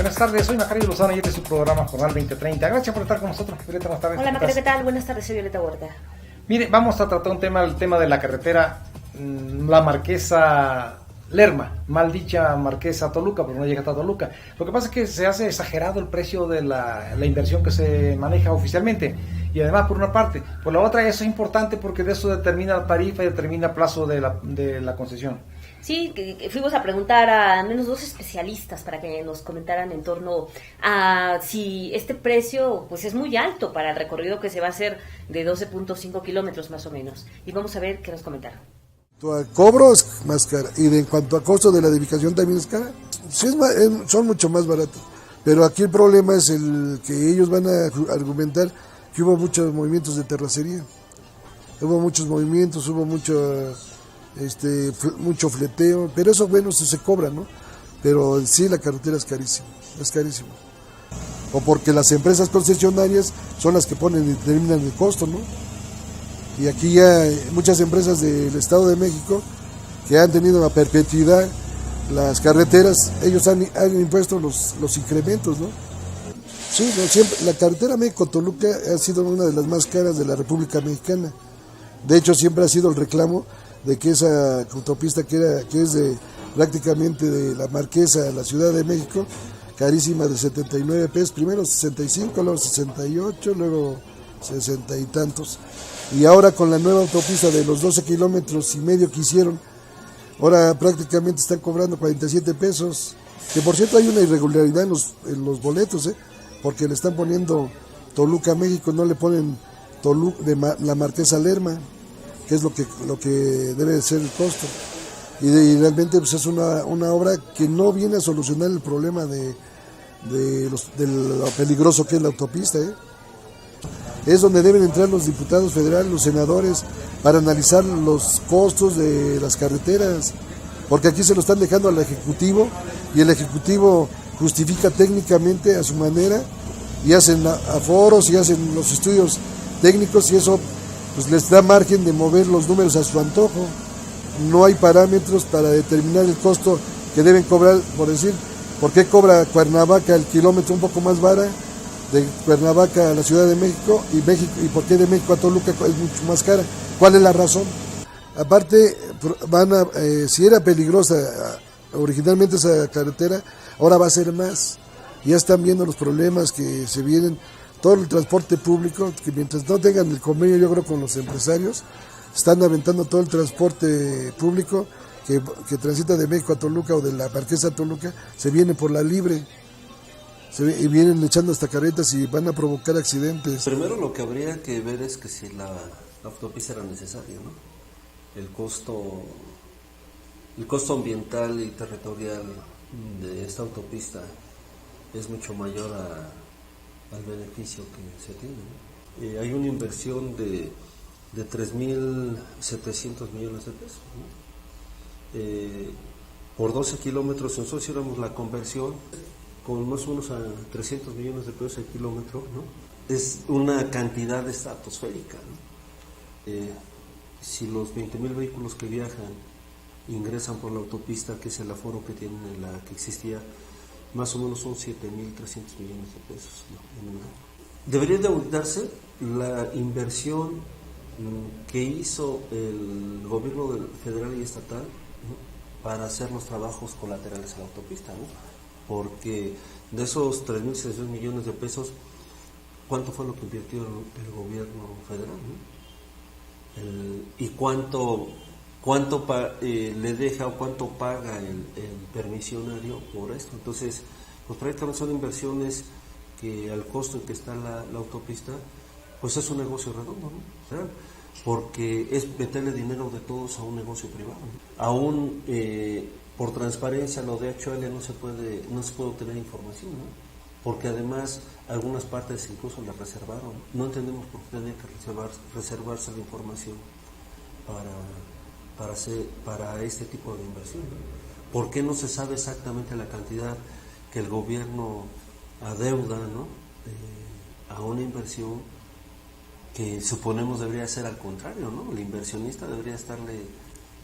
Buenas tardes, soy Macario Lozano y este es su programa Jornal 2030. Gracias por estar con nosotros, Violeta. Buenas tardes. Hola Macario, ¿qué tal? Buenas tardes, soy Violeta Huerta. Mire, vamos a tratar el tema de la carretera, la Marquesa Lerma, mal dicha Marquesa Toluca, porque no llega hasta Toluca. Lo que pasa es que se hace exagerado el precio de la inversión que se maneja oficialmente. Y además, por una parte. Por la otra, eso es importante porque de eso determina la tarifa y determina el plazo de la concesión. Sí, que fuimos a preguntar a al menos 2 especialistas para que nos comentaran en torno a si este precio pues es muy alto para el recorrido que se va a hacer de 12.5 kilómetros más o menos. Y vamos a ver qué nos comentaron. A cobro es más cara y en cuanto a costo de la edificación también es cara. Sí, son mucho más baratos, pero aquí el problema es el que ellos van a argumentar que hubo muchos movimientos de terracería, hubo muchos movimientos, hubo mucho fleteo, pero eso bueno se cobra, ¿no? Pero en sí la carretera es carísima, o porque las empresas concesionarias son las que ponen y determinan el costo, ¿no? Y aquí ya muchas empresas del Estado de México que han tenido a perpetuidad las carreteras, ellos han impuesto los incrementos, ¿no? Sí, no, siempre, la carretera México-Toluca ha sido una de las más caras de la República Mexicana. De hecho, siempre ha sido el reclamo de que esa autopista que es prácticamente de la Marquesa a la Ciudad de México, carísima, de 79 pesos, primero 65, luego 68, luego 60 y tantos. Y ahora con la nueva autopista de los 12 kilómetros y medio que hicieron, ahora prácticamente están cobrando 47 pesos, que por cierto hay una irregularidad en los boletos, porque le están poniendo Toluca México, no le ponen la Marquesa Lerma, que es lo que debe ser el costo. Y realmente pues es una obra que no viene a solucionar el problema de lo peligroso que es la autopista, Es donde deben entrar los diputados federales, los senadores, para analizar los costos de las carreteras, porque aquí se lo están dejando al Ejecutivo, y el Ejecutivo justifica técnicamente a su manera, y hacen aforos y hacen los estudios técnicos, y eso pues les da margen de mover los números a su antojo. No hay parámetros para determinar el costo que deben cobrar, por decir, ¿por qué cobra Cuernavaca el kilómetro un poco más vara de Cuernavaca a la Ciudad de México y por qué de México a Toluca es mucho más cara? ¿Cuál es la razón? Aparte, si era peligrosa originalmente esa carretera, ahora va a ser más. Ya están viendo los problemas que se vienen, todo el transporte público, que mientras no tengan el convenio, yo creo, con los empresarios, están aventando todo el transporte público que transita de México a Toluca o de la Marquesa a Toluca, se viene por la libre. Y vienen echando hasta carretas y van a provocar accidentes. Primero lo que habría que ver es que si la autopista era necesaria, ¿no? El costo ambiental y territorial de esta autopista es mucho mayor al beneficio que se tiene, ¿no? Hay una inversión de 3.700 millones de pesos, ¿no? Por 12 kilómetros, si nosotros hiciéramos la conversión con más o menos a 300 millones de pesos el kilómetro, ¿no? Es una cantidad estratosférica, ¿no? Si los 20.000 vehículos que viajan ingresan por la autopista, que es el aforo que tienen en la que existía, más o menos son 7.300 millones de pesos, ¿no? Debería de aumentarse la inversión que hizo el gobierno federal y estatal, ¿no? Para hacer los trabajos colaterales a la autopista, ¿no? Porque de esos 3.600 millones de pesos, ¿cuánto fue lo que invirtió el gobierno federal, ¿no? Y cuánto le deja o cuánto paga el permisionario por esto? Entonces, pues prácticamente son inversiones que al costo en que está la autopista, pues es un negocio redondo, ¿no? ¿Sabes? Porque es meterle dinero de todos a un negocio privado, ¿no? Aún por transparencia, lo de HL no se puede obtener información, ¿no? Porque además algunas partes incluso las reservaron. No entendemos por qué tienen que reservarse la información para este tipo de inversión, ¿no? ¿Por qué no se sabe exactamente la cantidad que el gobierno adeuda, ¿no? A una inversión que suponemos debería ser al contrario, ¿no? El inversionista debería estarle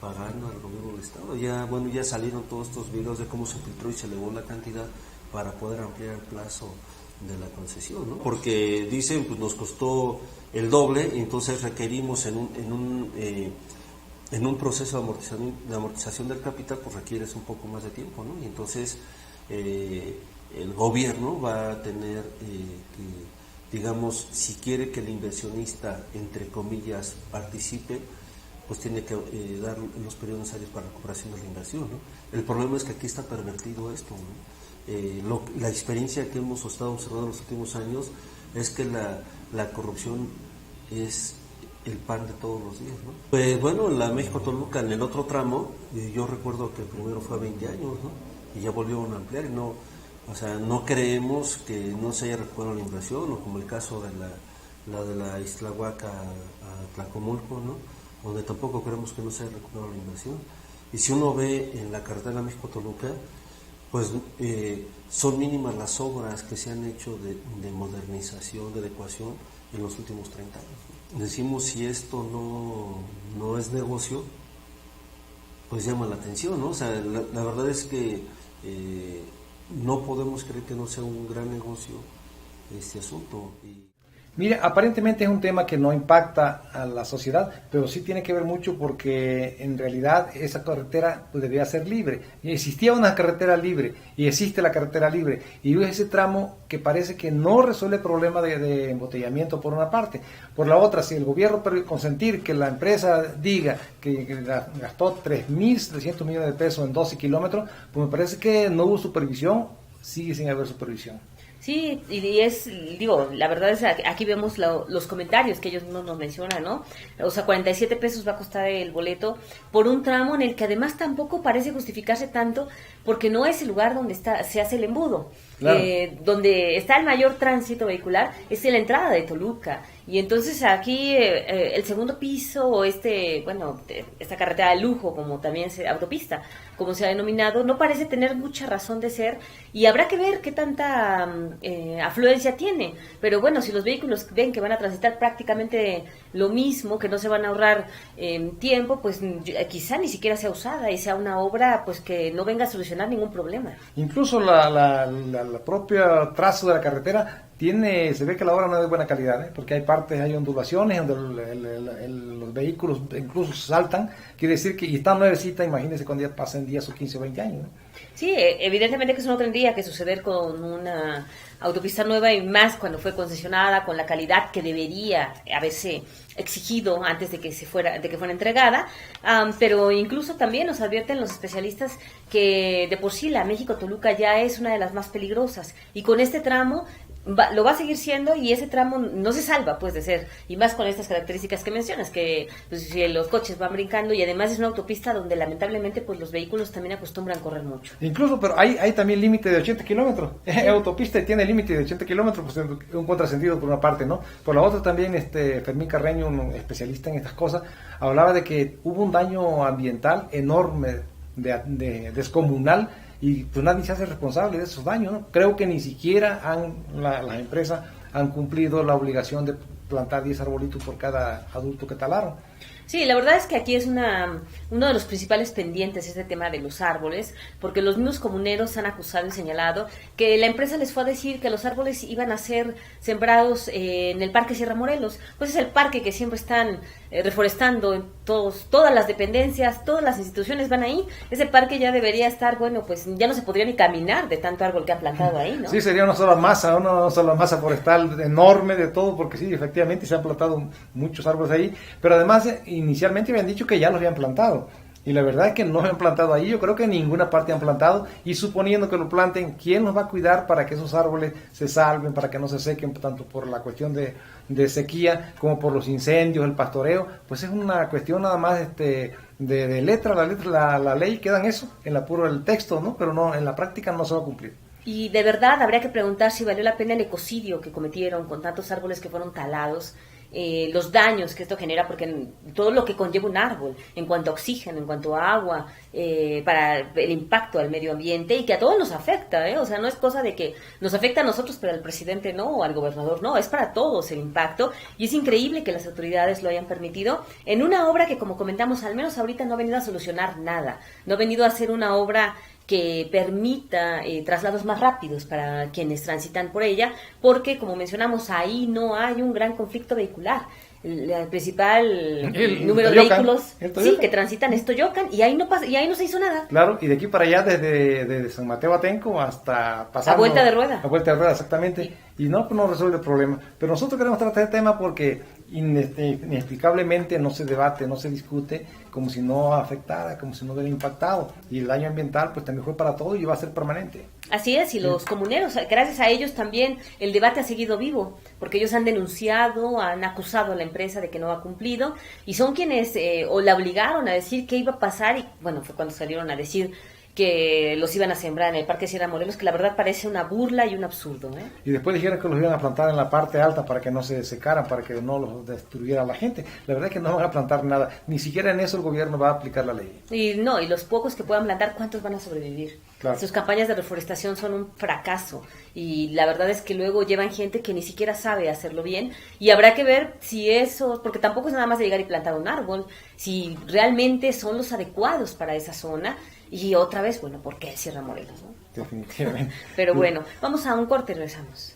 pagando al gobierno del estado. Ya salieron todos estos videos de cómo se filtró y se elevó la cantidad, para poder ampliar el plazo de la concesión, ¿no? Porque dicen, pues nos costó el doble, entonces requerimos en un proceso de amortización del capital, pues requieres un poco más de tiempo, ¿no? Y entonces el gobierno va a tener que, digamos, si quiere que el inversionista, entre comillas, participe, pues tiene que dar los periodos necesarios para la recuperación de la inversión, ¿no? El problema es que aquí está pervertido esto, ¿no? La experiencia que hemos estado observando en los últimos años es que la corrupción es el pan de todos los días, ¿no? Pues bueno, la México-Toluca en el otro tramo, yo recuerdo que primero fue a 20 años, ¿no? Y ya volvieron a ampliar y no, o sea, no creemos que no se haya recuperado la inversión, o como el caso de la de la Ixtlahuaca a Tlacomulco, ¿no? Donde tampoco creemos que no se haya recuperado la inversión. Y si uno ve en la carretera México-Toluca, pues son mínimas las obras que se han hecho de modernización, de adecuación en los últimos 30 años. Decimos, si esto no es negocio, pues llama la atención, ¿no? O sea, la verdad es que no podemos creer que no sea un gran negocio este asunto. Mira, aparentemente es un tema que no impacta a la sociedad, pero sí tiene que ver mucho porque en realidad esa carretera pues, debería ser libre. Y existía una carretera libre y existe la carretera libre. Y es ese tramo que parece que no resuelve el problema de embotellamiento por una parte. Por la otra, si el gobierno puede consentir que la empresa diga que gastó 3.300 millones de pesos en 12 kilómetros, pues me parece que no hubo supervisión, sigue sin haber supervisión. Sí, y es, digo, la verdad es que aquí vemos los comentarios que ellos mismos nos mencionan, ¿no? O sea, 47 pesos va a costar el boleto por un tramo en el que además tampoco parece justificarse tanto porque no es el lugar donde se hace el embudo. Claro. Donde está el mayor tránsito vehicular es en la entrada de Toluca. Y entonces aquí el segundo piso o esta carretera de lujo, como también autopista, como se ha denominado, no parece tener mucha razón de ser y habrá que ver qué tanta afluencia tiene. Pero bueno, si los vehículos ven que van a transitar prácticamente lo mismo, que no se van a ahorrar tiempo, pues quizá ni siquiera sea usada y sea una obra pues que no venga a solucionar ningún problema. Incluso la propia trazo de la carretera se ve que la obra no es de buena calidad, porque hay ondulaciones donde los vehículos incluso saltan, quiere decir que, y está nuevecita, imagínense cuando ya pasen 10 o 15 o 20 años, ¿no? Sí, evidentemente que eso no tendría que suceder con una autopista nueva y más cuando fue concesionada con la calidad que debería haberse exigido antes de que fuera entregada, pero incluso también nos advierten los especialistas que de por sí la México-Toluca ya es una de las más peligrosas y con este tramo lo va a seguir siendo y ese tramo no se salva pues de ser, y más con estas características que mencionas, que pues, si los coches van brincando y además es una autopista donde lamentablemente pues los vehículos también acostumbran a correr mucho. Incluso, pero hay también límite de 80 kilómetros, autopista y tiene límite de 80 kilómetros, pues un contrasentido por una parte, ¿no? Por la otra también Fermín Carreño, un especialista en estas cosas, hablaba de que hubo un daño ambiental enorme, descomunal, y pues nadie se hace responsable de esos daños, ¿no? Creo que ni siquiera las empresas han cumplido la obligación de plantar 10 arbolitos por cada adulto que talaron. Sí, la verdad es que aquí es uno de los principales pendientes este tema de los árboles, porque los mismos comuneros han acusado y señalado que la empresa les fue a decir que los árboles iban a ser sembrados en el Parque Sierra Morelos, pues es el parque que siempre están reforestando, todas las dependencias, todas las instituciones van ahí, ese parque ya debería estar, bueno, pues ya no se podría ni caminar de tanto árbol que han plantado ahí, ¿no? Sí, sería una sola masa forestal enorme de todo, porque sí, efectivamente se han plantado muchos árboles ahí, pero además inicialmente habían dicho que ya los habían plantado, y la verdad es que no han plantado ahí, yo creo que en ninguna parte han plantado, y suponiendo que lo planten, ¿quién los va a cuidar para que esos árboles se salven, para que no se sequen, tanto por la cuestión de sequía, como por los incendios, el pastoreo? Pues es una cuestión nada más de letra, la ley queda en eso, en la puro el texto, ¿no? Pero no, en la práctica no se va a cumplir. Y de verdad habría que preguntar si valió la pena el ecocidio que cometieron con tantos árboles que fueron talados, los daños que esto genera, porque todo lo que conlleva un árbol, en cuanto a oxígeno, en cuanto a agua, para el impacto al medio ambiente, y que a todos nos afecta, o sea, no es cosa de que nos afecta a nosotros, pero al presidente no, o al gobernador no, es para todos el impacto, y es increíble que las autoridades lo hayan permitido, en una obra que, como comentamos, al menos ahorita no ha venido a solucionar nada, no ha venido a hacer una obra que permita traslados más rápidos para quienes transitan por ella, porque como mencionamos, ahí no hay un gran conflicto vehicular. El principal número de vehículos que transitan es Toyocan, y ahí no pasa, y ahí no se hizo nada. Claro, y de aquí para allá, desde San Mateo Atenco hasta pasando... A vuelta de rueda. A vuelta de rueda, exactamente. Y no, pues no resuelve el problema. Pero nosotros queremos tratar el tema porque inexplicablemente no se debate, no se discute, como si no afectara, como si no hubiera impactado. Y el daño ambiental pues también fue para todo y va a ser permanente. Así es, y los comuneros, gracias a ellos también el debate ha seguido vivo, porque ellos han denunciado, han acusado a la empresa de que no ha cumplido, y son quienes o la obligaron a decir qué iba a pasar, y bueno, fue cuando salieron a decir que los iban a sembrar en el Parque Sierra Morelos, que la verdad parece una burla y un absurdo. Y después dijeron que los iban a plantar en la parte alta para que no se secaran, para que no los destruyera la gente. La verdad es que no van a plantar nada, ni siquiera en eso el gobierno va a aplicar la ley. Y los pocos que puedan plantar, ¿cuántos van a sobrevivir? Claro. Sus campañas de reforestación son un fracaso, y la verdad es que luego llevan gente que ni siquiera sabe hacerlo bien, y habrá que ver si eso, porque tampoco es nada más de llegar y plantar un árbol, si realmente son los adecuados para esa zona. Y otra vez, bueno, ¿por qué Sierra Morelos, no? Definitivamente. Pero bueno, vamos a un corte y regresamos.